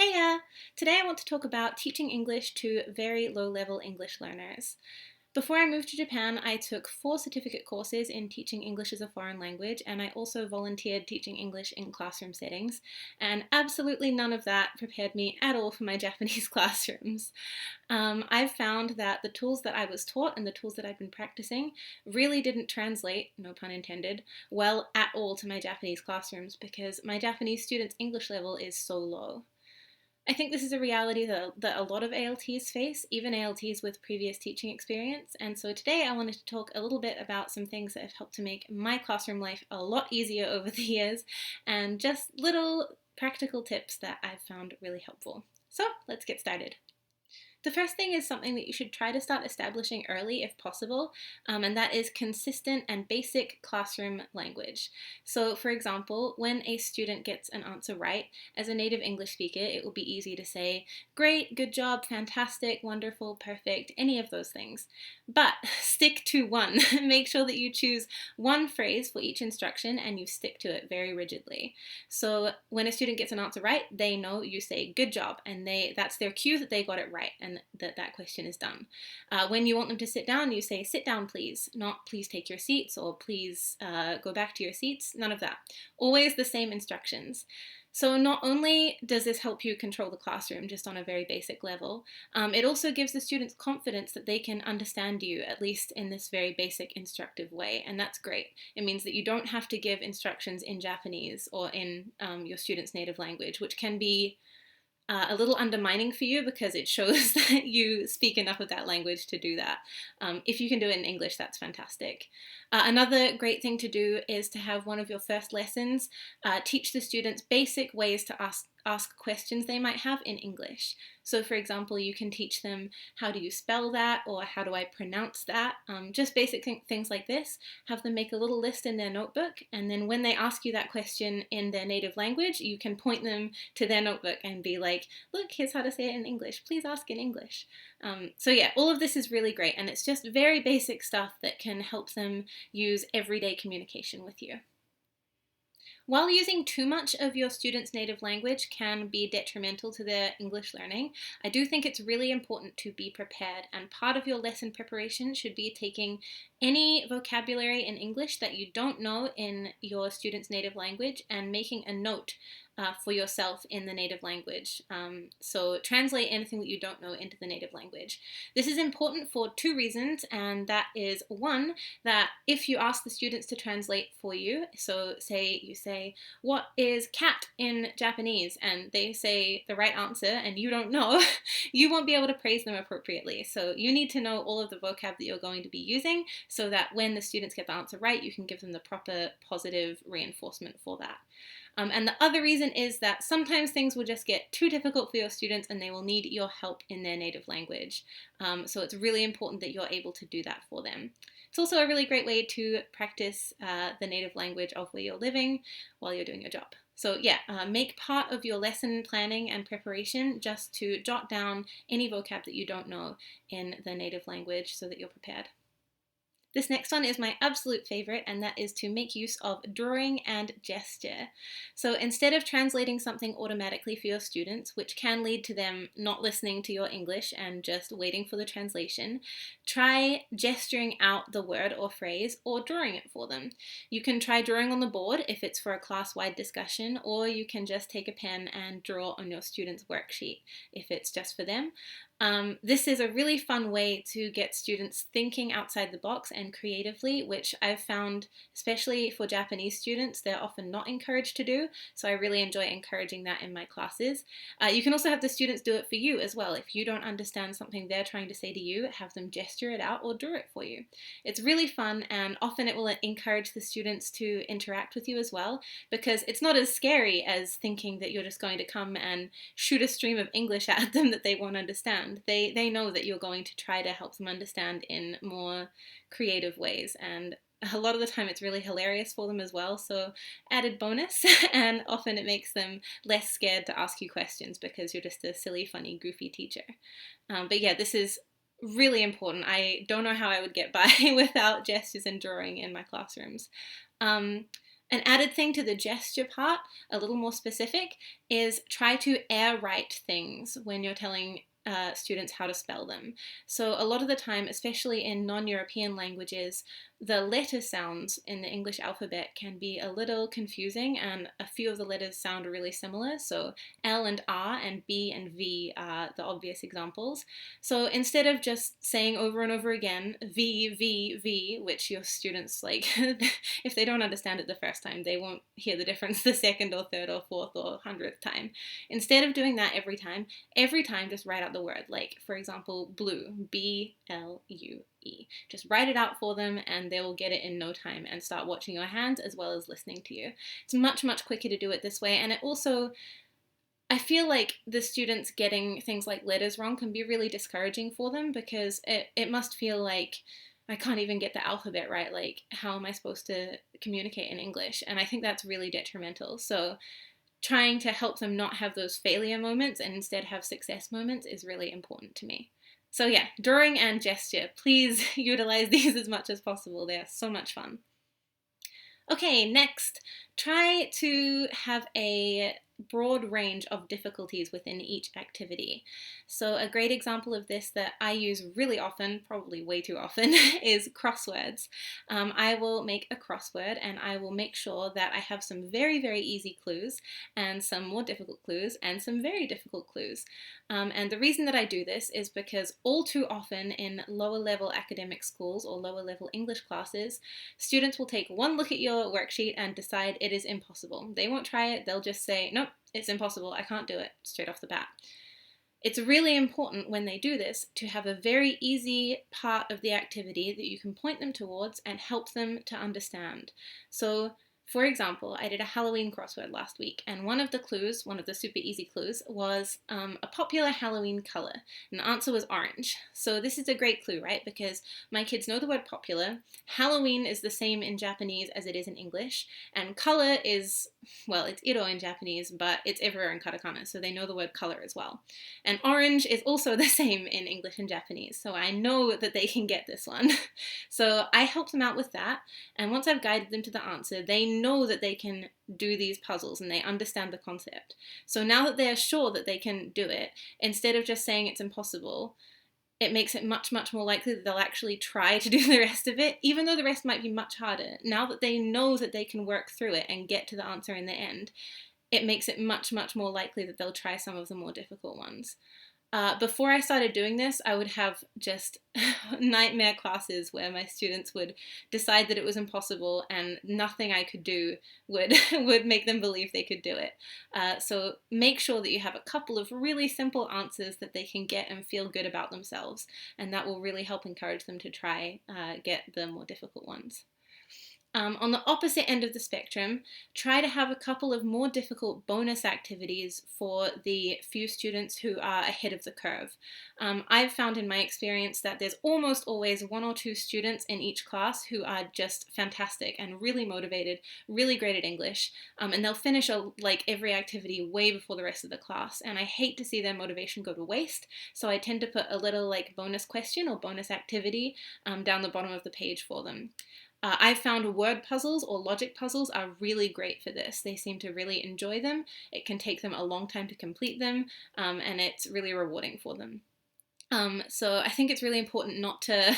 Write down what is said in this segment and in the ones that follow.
Heya! Today I want to talk about teaching English to very low-level English learners. Before I moved to Japan, I took 4 certificate courses in teaching English as a foreign language, and I also volunteered teaching English in classroom settings, and absolutely none of that prepared me at all for my Japanese classrooms. I've found that the tools that I was taught and the tools that I've been practicing really didn't translate, no pun intended, well at all to my Japanese classrooms because my Japanese students' English level is so low. I think this is a reality that a lot of ALTs face, even ALTs with previous teaching experience. And so today I wanted to talk a little bit about some things that have helped to make my classroom life a lot easier over the years and just little practical tips that I've found really helpful. So let's get started. The first thing is something that you should try to start establishing early if possible, and that is consistent and basic classroom language. So, for example, when a student gets an answer right, as a native English speaker, it will be easy to say, great, good job, fantastic, wonderful, perfect, any of those things. But stick to one. Make sure that you choose one phrase for each instruction and you stick to it very rigidly. So when a student gets an answer right, they know you say good job, and that's their cue that they got it right and that question is done. When you want them to sit down, you say sit down please, not please take your seats or please go back to your seats, none of that. Always the same instructions. So not only does this help you control the classroom just on a very basic level, it also gives the students confidence that they can understand you, at least in this very basic instructive way, and that's great. It means that you don't have to give instructions in Japanese or in your student's native language, which can be a little undermining for you because it shows that you speak enough of that language to do that. If you can do it in English, that's fantastic. Another great thing to do is to have one of your first lessons teach the students basic ways to ask questions they might have in English. So for example, you can teach them how do you spell that or how do I pronounce that. Just basic things like this. Have them make a little list in their notebook, and then when they ask you that question in their native language, you can point them to their notebook and be like, look, here's how to say it in English. Please ask in English. So yeah, all of this is really great, and it's just very basic stuff that can help them use everyday communication with you. While using too much of your students' native language can be detrimental to their English learning, I do think it's really important to be prepared, and part of your lesson preparation should be taking any vocabulary in English that you don't know in your students' native language and making a note for yourself in the native language. So translate anything that you don't know into the native language. This is important for 2 reasons, and that is one, that if you ask the students to translate for you, so say you say, what is cat in Japanese? And they say the right answer and you don't know, you won't be able to praise them appropriately. So you need to know all of the vocab that you're going to be using so that when the students get the answer right, you can give them the proper positive reinforcement for that. And the other reason is that sometimes things will just get too difficult for your students and they will need your help in their native language. So it's really important that you're able to do that for them. It's also a really great way to practice the native language of where you're living while you're doing your job. So yeah, make part of your lesson planning and preparation just to jot down any vocab that you don't know in the native language so that you're prepared. This next one is my absolute favorite, and that is to make use of drawing and gesture. So instead of translating something automatically for your students, which can lead to them not listening to your English and just waiting for the translation, try gesturing out the word or phrase or drawing it for them. You can try drawing on the board if it's for a class-wide discussion, or you can just take a pen and draw on your student's worksheet if it's just for them. This is a really fun way to get students thinking outside the box and creatively, which I've found, especially for Japanese students, they're often not encouraged to do, so I really enjoy encouraging that in my classes. You can also have the students do it for you as well. If you don't understand something they're trying to say to you, have them gesture it out or draw it for you. It's really fun, and often it will encourage the students to interact with you as well, because it's not as scary as thinking that you're just going to come and shoot a stream of English at them that they won't understand. They know that you're going to try to help them understand in more creative ways, and a lot of the time it's really hilarious for them as well, so added bonus. And often it makes them less scared to ask you questions because you're just a silly, funny, goofy teacher. But yeah, this is really important. I don't know how I would get by without gestures and drawing in my classrooms. An added thing to the gesture part, a little more specific, is try to air write things when you're telling students how to spell them. So a lot of the time, especially in non-European languages, the letter sounds in the English alphabet can be a little confusing, and a few of the letters sound really similar. So L and R and B and V are the obvious examples. So instead of just saying over and over again V, V, V, which your students, like, if they don't understand it the first time, they won't hear the difference the second or third or fourth or 100th time. Instead of doing that every time just write out the word. Like, for example, blue, B-L-U-E. Just write it out for them and they will get it in no time and start watching your hands as well as listening to you. It's much, much quicker to do it this way, and it also, I feel like the students getting things like letters wrong can be really discouraging for them, because it must feel like, I can't even get the alphabet right, like, how am I supposed to communicate in English? And I think that's really detrimental. So trying to help them not have those failure moments and instead have success moments is really important to me. So yeah, drawing and gesture, please utilize these as much as possible. They're so much fun. Okay, next, try to have a broad range of difficulties within each activity. So a great example of this that I use really often, probably way too often, is crosswords. I will make a crossword and I will make sure that I have some very, very easy clues and some more difficult clues and some very difficult clues. And the reason that I do this is because all too often in lower level academic schools or lower level English classes, students will take one look at your worksheet and decide it is impossible. They won't try it, they'll just say, nope, it's impossible, I can't do it, straight off the bat. It's really important when they do this to have a very easy part of the activity that you can point them towards and help them to understand. So, for example, I did a Halloween crossword last week, and one of the clues, one of the super easy clues, was a popular Halloween color, and the answer was orange. So this is a great clue, right? Because my kids know the word popular, Halloween is the same in Japanese as it is in English, and color is, well, it's iro in Japanese, but it's everywhere in katakana, so they know the word color as well. And orange is also the same in English and Japanese, so I know that they can get this one. So I help them out with that, and once I've guided them to the answer, they know that they can do these puzzles and they understand the concept. So now that they are sure that they can do it, instead of just saying it's impossible, it makes it much, much more likely that they'll actually try to do the rest of it, even though the rest might be much harder. Now that they know that they can work through it and get to the answer in the end, it makes it much, much more likely that they'll try some of the more difficult ones. Before I started doing this, I would have just nightmare classes where my students would decide that it was impossible and nothing I could do would, would make them believe they could do it. So make sure that you have a couple of really simple answers that they can get and feel good about themselves, and that will really help encourage them to try get the more difficult ones. On the opposite end of the spectrum, try to have a couple of more difficult bonus activities for the few students who are ahead of the curve. I've found in my experience that there's almost always one or two students in each class who are just fantastic and really motivated, really great at English, and they'll finish like every activity way before the rest of the class, and I hate to see their motivation go to waste, so I tend to put a little like bonus question or bonus activity down the bottom of the page for them. I've found word puzzles or logic puzzles are really great for this. They seem to really enjoy them. It can take them a long time to complete them, and it's really rewarding for them. So I think it's really important not to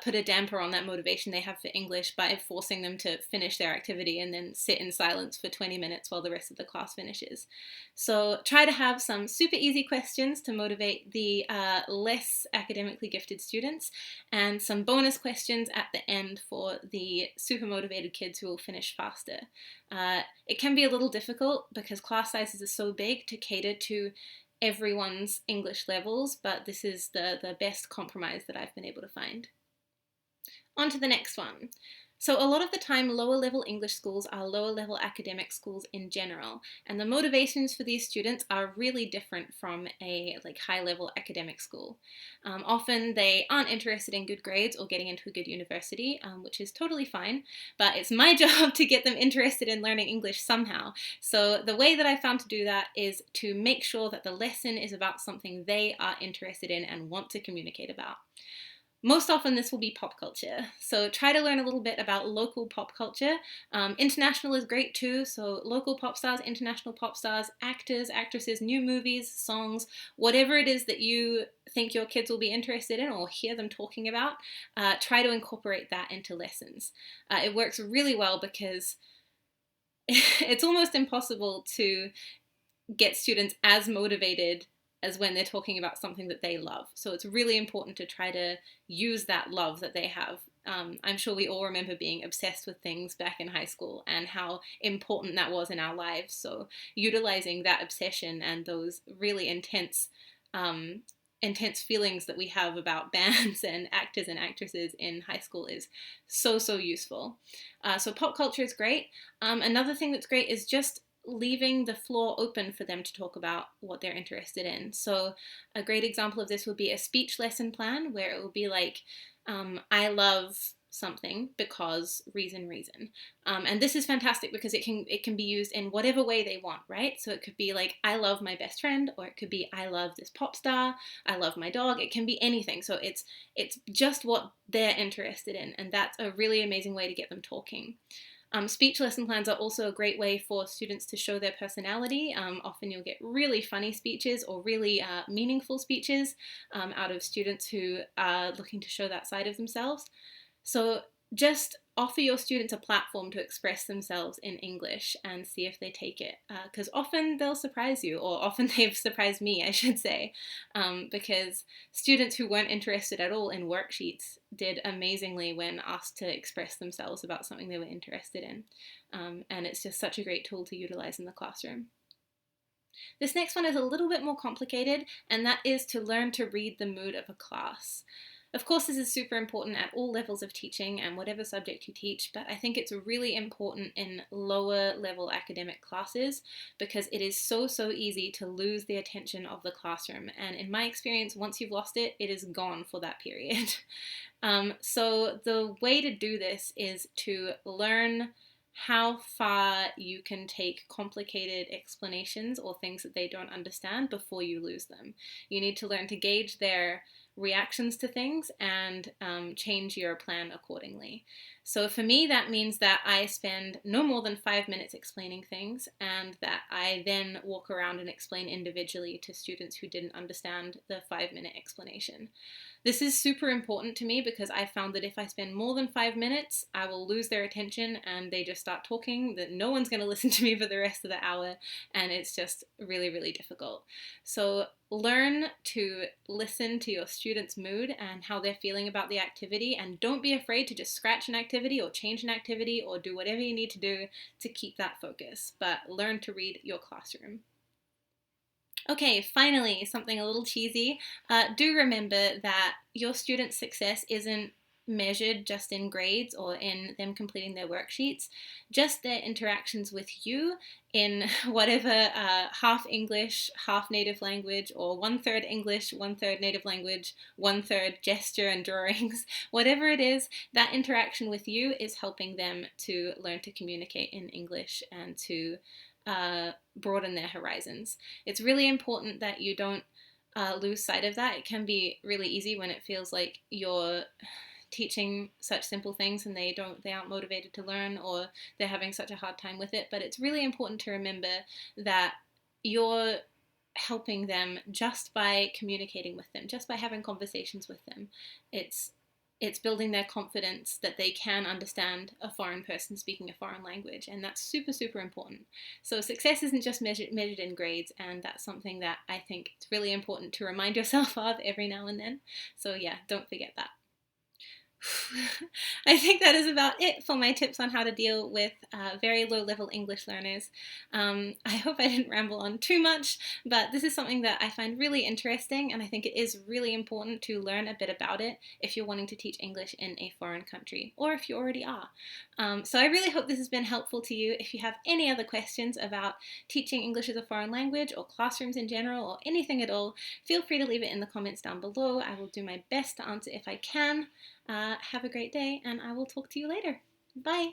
put a damper on that motivation they have for English by forcing them to finish their activity and then sit in silence for 20 minutes while the rest of the class finishes. So try to have some super easy questions to motivate the less academically gifted students, and some bonus questions at the end for the super motivated kids who will finish faster. It can be a little difficult because class sizes are so big to cater to everyone's English levels, but this is the best compromise that I've been able to find. On to the next one. So a lot of the time, lower level English schools are lower level academic schools in general, and the motivations for these students are really different from a high level academic school. Often they aren't interested in good grades or getting into a good university, which is totally fine, but it's my job to get them interested in learning English somehow. So the way that I found to do that is to make sure that the lesson is about something they are interested in and want to communicate about. Most often this will be pop culture. So try to learn a little bit about local pop culture. International is great too. So local pop stars, international pop stars, actors, actresses, new movies, songs, whatever it is that you think your kids will be interested in or hear them talking about, try to incorporate that into lessons. It works really well because it's almost impossible to get students as motivated as when they're talking about something that they love. So it's really important to try to use that love that they have. I'm sure we all remember being obsessed with things back in high school and how important that was in our lives. So utilizing that obsession and those really intense feelings that we have about bands and actors and actresses in high school is so useful. So pop culture is great. Another thing that's great is just leaving the floor open for them to talk about what they're interested in. So a great example of this would be a speech lesson plan where it would be like, I love something because reason. And this is fantastic because it can be used in whatever way they want, right? So it could be like, I love my best friend, or it could be, I love this pop star, I love my dog. It can be anything. So it's just what they're interested in, and that's a really amazing way to get them talking. Speech lesson plans are also a great way for students to show their personality. Often you'll get really funny speeches or really meaningful speeches out of students who are looking to show that side of themselves. So just offer your students a platform to express themselves in English and see if they take it. Because often they'll surprise you, or often they've surprised me, I should say, because students who weren't interested at all in worksheets did amazingly when asked to express themselves about something they were interested in. And it's just such a great tool to utilize in the classroom. This next one is a little bit more complicated, and that is to learn to read the mood of a class. Of course, this is super important at all levels of teaching and whatever subject you teach, but I think it's really important in lower level academic classes because it is so easy to lose the attention of the classroom. And in my experience, once you've lost it, it is gone for that period. So the way to do this is to learn how far you can take complicated explanations or things that they don't understand before you lose them. You need to learn to gauge their reactions to things and change your plan accordingly. So for me, that means that I spend no more than 5 minutes explaining things, and that I then walk around and explain individually to students who didn't understand the 5-minute explanation. This is super important to me because I found that if I spend more than 5 minutes, I will lose their attention and they just start talking, that no one's going to listen to me for the rest of the hour, and it's just really difficult. So learn to listen to your students' mood and how they're feeling about the activity, and don't be afraid to just scratch an activity or change an activity or do whatever you need to do to keep that focus, but learn to read your classroom. Okay, finally, something a little cheesy. Do remember that your students' success isn't measured just in grades or in them completing their worksheets, just their interactions with you in whatever half English, half native language, or 1/3 English, 1/3 native language, 1/3 gesture and drawings, whatever it is, that interaction with you is helping them to learn to communicate in English and to broaden their horizons. It's really important that you don't lose sight of that. It can be really easy when it feels like you're teaching such simple things and they aren't motivated to learn, or they're having such a hard time with it. But it's really important to remember that you're helping them just by communicating with them, just by having conversations with them. It's building their confidence that they can understand a foreign person speaking a foreign language, and that's super important. So success isn't just measured in grades, and that's something that I think it's really important to remind yourself of every now and then. So yeah, don't forget that. I think that is about it for my tips on how to deal with very low-level English learners. I hope I didn't ramble on too much, but this is something that I find really interesting, and I think it is really important to learn a bit about it if you're wanting to teach English in a foreign country, or if you already are. So I really hope this has been helpful to you. If you have any other questions about teaching English as a foreign language, or classrooms in general, or anything at all, feel free to leave it in the comments down below. I will do my best to answer if I can. Have a great day, and I will talk to you later. Bye!